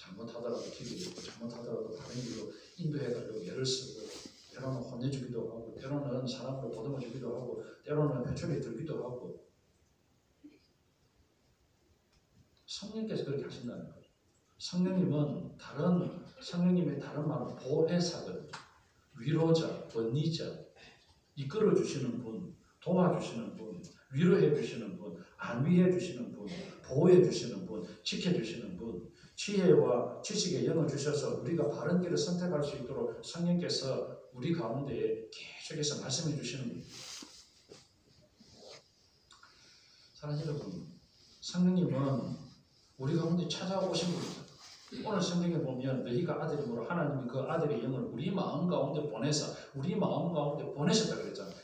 잘못하더라도 튀기고 있고 잘못하더라도 다른 길로 인도해가지고 애를 쓰고 때로는 혼내주기도 하고 때로는 사람으로 보듬어주기도 하고 때로는 회초리에 들기도 하고 성령께서 그렇게 하신다는 거죠. 성령님은 성령님의 다른 말은 보혜사거든요. 위로자, 권위자, 이끌어주시는 분, 도와주시는 분, 위로해주시는 분, 안위해주시는 분, 보호해주시는 분, 지켜주시는 분, 지혜와 지식의 영을 주셔서 우리가 바른 길을 선택할 수 있도록 성령께서 우리 가운데에 계속해서 말씀해 주시는 분. 사랑하는 여러분, 성령님은 우리 가운데 찾아오신 분입니다. 오늘 성경에 보면 너희가 아들이므로 하나님이 그 아들의 영을 우리 마음 가운데 보내서 우리 마음 가운데 보내셨다 그랬잖아요.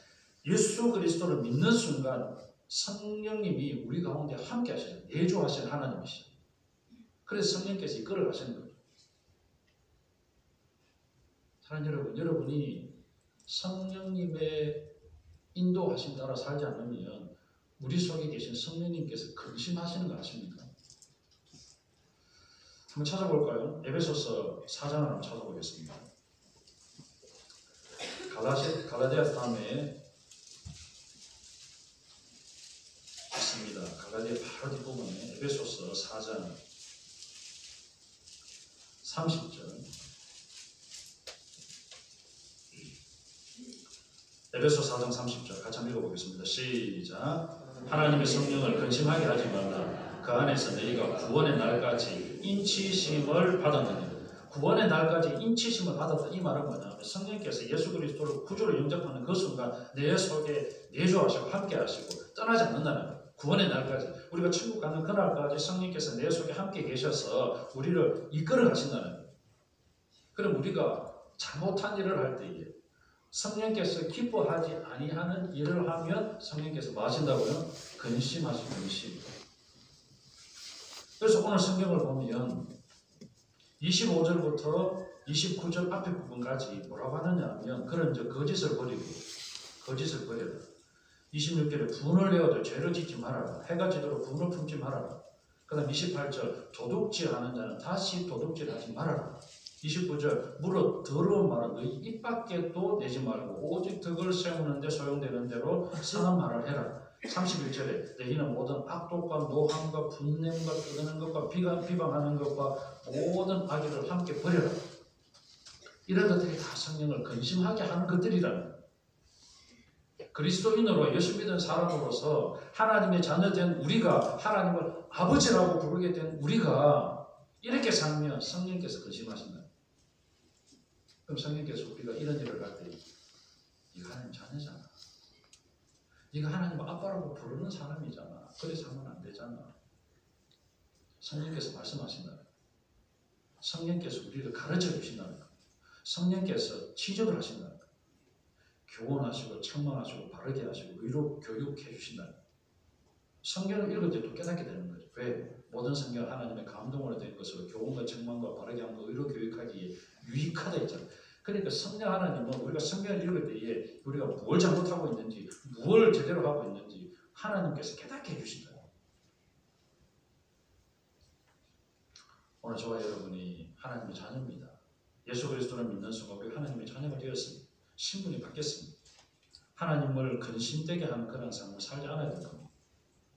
예수 그리스도를 믿는 순간 성령님이 우리 가운데 함께 하시는 내주하신 하나님이시죠. 그래서 성령께서 이끌어 가시는 거죠. 사랑하는 여러분, 여러분이 성령님의 인도하심 따라 살지 않으면 우리 속에 계신 성령님께서 근심하시는 거 아십니까? 한번 찾아볼까요? 에베소서 4장을 한번 찾아보겠습니다. 갈라디아 다음에 있습니다. 갈라디아 바로 뒷부분에 에베소서 4장 30절. 에베소 4장 30절 같이 한번 읽어보겠습니다. 시작. 하나님의 성령을 근심하게 하지 말라. 그 안에서 너희가 구원의 날까지 인치심을 받았느니라. 구원의 날까지 인치심을 받았다. 이 말은 뭐냐면 성령께서 예수 그리스도를 구주로 영접하는 그 순간 내 속에 내주하시고 함께 하시고 떠나지 않는다는 거예요. 구원의 날까지 우리가 천국 가는 그날까지 성령께서 내 속에 함께 계셔서 우리를 이끌어 가신다는 거예요. 그럼 우리가 잘못한 일을 할 때에 성령께서 기뻐하지 아니하는 일을 하면 성령께서 뭐 하신다고요? 근심하시고 근심. 그래서 오늘 성경을 보면 25절부터 29절 앞에 부분까지 뭐라고 하느냐 하면 그런 거짓을 버리고 거짓을 버려라. 26절에 분을 내어도 죄를 짓지 말아라. 해가 지도록 분을 품지 말아라. 그 다음 28절 도둑질하는 자는 다시 도둑질하지 말아라. 29절 무릇 더러운 말은 너희 입 밖에도 내지 말고 오직 덕을 세우는 데 소용되는 대로 선한 말을 해라. 31절에 너희는 모든 악독과 노함과 분냄과 뜯는 것과 비방하는 것과 모든 악의를 함께 버려라. 이런 것들이 다 성령을 근심하게 하는 것들이라는 거예요. 그리스도인으로 예수 믿은 사람으로서 하나님의 자녀된 우리가 하나님을 아버지라고 부르게 된 우리가 이렇게 살면 성령께서 근심하신다. 그럼 성령께서 우리가 이런 일을 할 때 네가 하나님 자녀잖아. 네가 하나님 아빠라고 부르는 사람이잖아. 그래서 하면 안 되잖아. 성령께서 말씀하신다. 성령께서 우리를 가르쳐 주신다는 거. 성령께서 지적을 하신다는 거. 교훈하시고 책망하시고 바르게 하시고 의로 교육해 주신다는 거. 성경을 읽을 때 또 깨닫게 되는 거죠. 왜? 모든 성경 하나님의 감동으로 된 것으로 교훈과 책망과 바르게 함과 의로 교육하기에 유익하다 했잖아요. 그러니까 성령 하나님은 우리가 성경을 읽을 때에 우리가 뭘 잘못하고 있는지 뭘 제대로 하고 있는지 하나님께서 깨닫게 해주신다. 오늘 저와 여러분이 하나님의 자녀입니다. 예수 그리스도를 믿는 순간 우리 하나님의 자녀가 되었습니다. 신분이 바뀌었습니다. 하나님을 근심되게 하는 그런 삶을 살지 않아야 될 겁니다.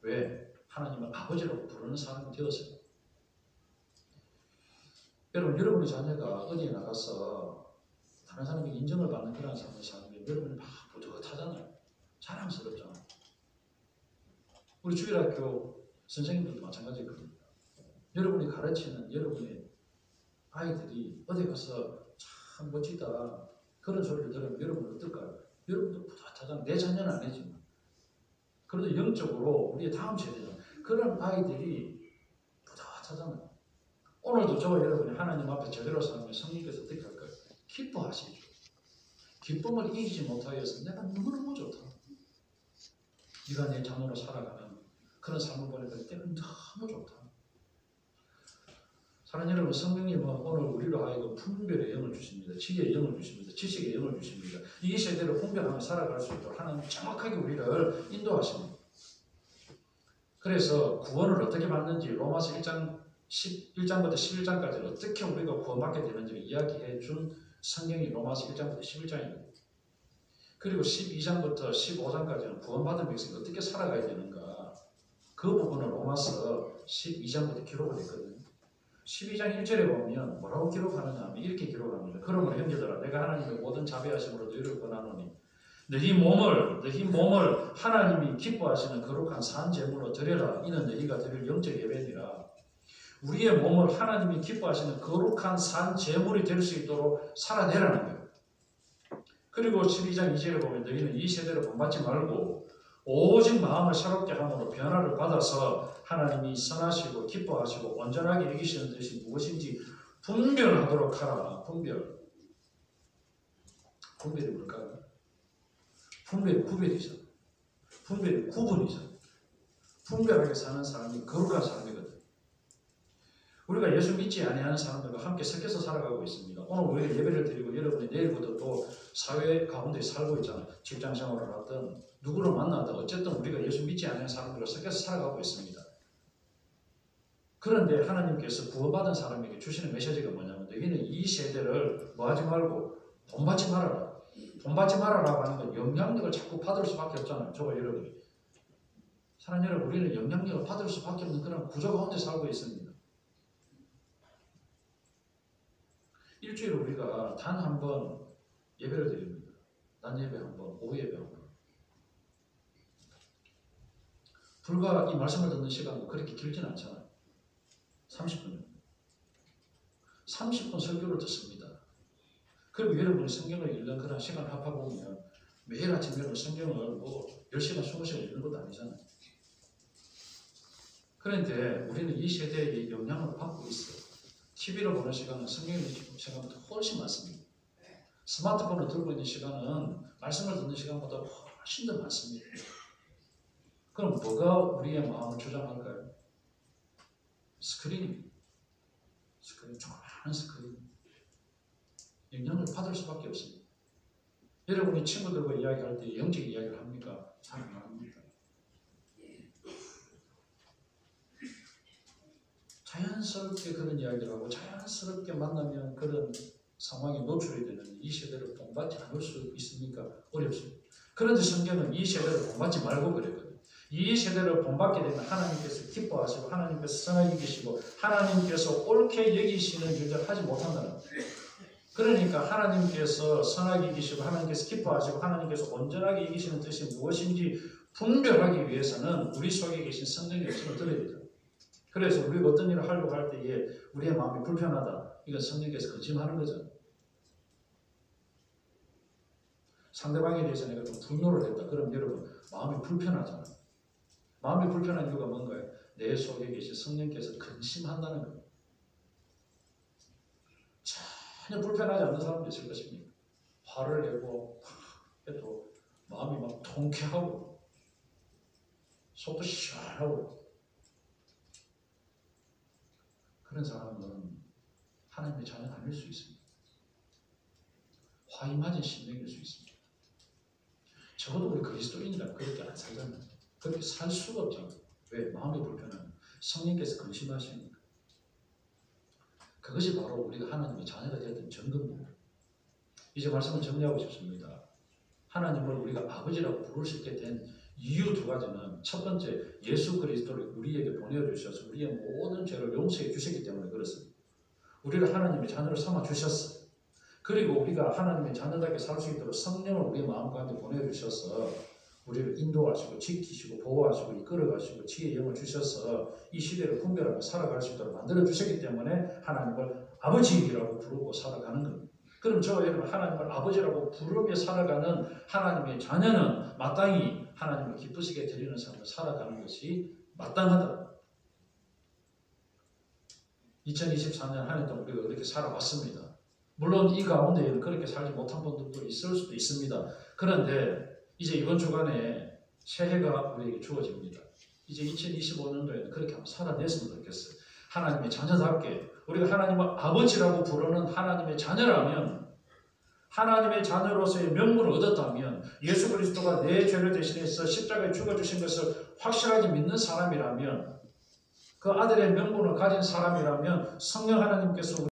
왜? 하나님을 아버지라고 부르는 사람이 되었어요. 여러분의 자녀가 어디에 나가서 다른 사람에게 인정을 받는 그런 삶을 살면 여러분이 막 뿌듯하잖아요. 자랑스럽잖아요. 우리 주일학교 선생님들도 마찬가지일 겁니다. 여러분이 가르치는 여러분의 아이들이 어디 가서 참 멋지다 그런 소리를 들으면 여러분은 어떨까요? 여러분도 뿌듯하잖아요. 내 자녀는 아니지만 그래도 영적으로 우리의 다음 세대는 그런 아이들이 뿌듯하잖아요. 오늘도 저와 여러분이 하나님 앞에 제대로 살면 성령께서 어떻게 할까요? 기뻐하시죠. 기쁨을 이기지 못하여서 내가 너무너무 좋다. 네가 내 자녀로 살아가는 그런 삶을 보내니까 내가 너무 좋다. 사랑하는 여러분, 성령님은 오늘 우리로 하여금 분별의 영을 주십니다. 지혜의 영을 주십니다. 지식의 영을 주십니다. 이 세대를 분별하며 살아갈 수 있도록 하나님 정확하게 우리를 인도하십니다. 그래서 구원을 어떻게 받는지 로마서 1장 11장부터 11장까지 어떻게 우리가 구원받게 되는지를 이야기해 준 성경이 로마서 1장부터 11장입니다. 그리고 12장부터 15장까지는 구원받은 백성이 어떻게 살아가야 되는가, 그 부분을 로마서 12장부터 기록을 했거든요. 12장 1절에 보면 뭐라고 기록하느냐 하면 이렇게 기록합니다. 그러므로 형제들아, 내가 하나님의 모든 자비하심으로 너희를 권하노니 너희 몸을 하나님이 기뻐하시는 거룩한 산 제물로 드려라. 이는 너희가 드릴 영적 예배니라. 우리의 몸을 하나님이 기뻐하시는 거룩한 산 제물이 될 수 있도록 살아내라는 거예요. 그리고 12장 2절에 보면 너희는 이 세대를 본받지 말고 오직 마음을 새롭게 함으로 변화를 받아서 하나님이 선하시고 기뻐하시고 온전하게 여기시는 뜻이 무엇인지 분별하도록 하라. 분별이 뭘까요? 분별이 구별이죠. 분별이 구분이죠. 분별하게 사는 사람이 거룩한 사람이거든. 우리가 예수 믿지 아니하는 사람들과 함께 섞여서 살아가고 있습니다. 오늘 우리가 예배를 드리고 여러분이 내일부터 또 사회 가운데 살고 있잖아요. 직장 생활을 하든 누구를 만나든 어쨌든 우리가 예수 믿지 않는 사람들과 섞여서 살아가고 있습니다. 그런데 하나님께서 구원받은 사람에게 주시는 메시지가 뭐냐면 너희는 이 세대를 뭐하지 말고 본받지 말아라. 본받지 말아라고 하는 건 영향력을 자꾸 받을 수밖에 없잖아요. 저와 여러분이. 사랑하는 여러분, 우리는 영향력을 받을 수밖에 없는 그런 구조 가운데 살고 있습니다. 일주일에 우리가 단 한 번 예배를 드립니다. 낮 예배 한 번, 오후 예배 한 번. 불과 이 말씀을 듣는 시간도 그렇게 길진 않잖아요. 30분. 30분 설교를 듣습니다. 그리고 여러분이 성경을 읽는 그런 시간을 합하보면 매일 아침 여러분 성경을 뭐 10시간, 20시간 읽는 것도 아니잖아요. 그런데 우리는 이 세대의 영향을 받고 있어요. TV를 보는 시간은 성경을 읽는 시간보다 훨씬 많습니다. 스마트폰을 들고 있는 시간은 말씀을 듣는 시간보다 훨씬 더 많습니다. 그럼 뭐가 우리의 마음을 주장할까요? 스크린입니다. 스크린, 조그마한 스크린. 영향을 받을 수밖에 없습니다. 여러분이 친구들과 이야기할 때 영적 이야기를 합니까? 잘 안 합니다. 자연스럽게 그런 이야기를 하고 자연스럽게 만나면 그런 상황에 노출이 되는 이 세대를 본받지 않을 수 있습니까? 어렵습니다. 그런데 성경은 이 세대를 본받지 말고 그랬거든요. 이 세대를 본받게 되면 하나님께서 기뻐하시고 하나님께서 선하게 계시고 하나님께서 옳게 여기시는 일을 하지 못한다는 거예요. 그러니까 하나님께서 선하게 계시고 하나님께서 기뻐하시고 하나님께서 온전하게 여기시는 뜻이 무엇인지 분별하기 위해서는 우리 속에 계신 성령의 말씀을 들어야 되죠. 그래서 우리가 어떤 일을 하려고 할 때에 우리의 마음이 불편하다. 이건 성령께서 거짓말하는 거죠. 상대방에 대해서 내가 좀 분노를 했다. 그럼 여러분 마음이 불편하잖아요. 마음이 불편한 이유가 뭔가요? 내 속에 계신 성령께서 근심한다는 거예요. 전혀 불편하지 않는 사람도 있을 것입니다. 화를 내고 해도 마음이 막 통쾌하고 속도 시원하고 그런 사람은 하나님의 자녀가 아닐 수 있습니다. 화이 맞은 심령일 수 있습니다. 적어도 우리 그리스도인이라 그렇게 안 살잖아요. 그렇게 살 수가 없잖아요. 왜? 마음이 불편하면 성령께서 근심하시니까. 그것이 바로 우리가 하나님의 자녀가 되었던 증거입니다. 이제 말씀을 정리하고 싶습니다. 하나님을 우리가 아버지라고 부를 수 있게 된 이유 두 가지는 첫 번째, 예수 그리스도를 우리에게 보내주셔서 우리의 모든 죄를 용서해 주셨기 때문에 그렇습니다. 우리를 하나님의 자녀로 삼아 주셨어요. 그리고 우리가 하나님의 자녀답게 살 수 있도록 성령을 우리의 마음 가운데 보내주셔서 우리를 인도하시고 지키시고 보호하시고 이끌어가시고 지혜의 영을 주셔서 이 시대를 분별하며 살아갈 수 있도록 만들어 주셨기 때문에 하나님을 아버지라고 부르고 살아가는 겁니다. 그럼 저와 여러분 하나님을 아버지라고 부르며 살아가는 하나님의 자녀는 마땅히 하나님을 기쁘시게 드리는 삶을 살아가는 것이 마땅하다. 2024년 한 해 동안 우리가 그렇게 살아왔습니다. 물론 이 가운데에는 그렇게 살지 못한 분들도 있을 수도 있습니다. 그런데 이제 이번 주간에 새해가 우리에게 주어집니다. 이제 2025년도에는 그렇게 한번 살아냈으면 좋겠어요. 하나님의 자녀답게 우리가 하나님을 아버지라고 부르는 하나님의 자녀라면, 하나님의 자녀로서의 명분을 얻었다면, 예수 그리스도가 내 죄를 대신해서 십자가에 죽어주신 것을 확실하게 믿는 사람이라면 그 아들의 명분을 가진 사람이라면 성령 하나님께서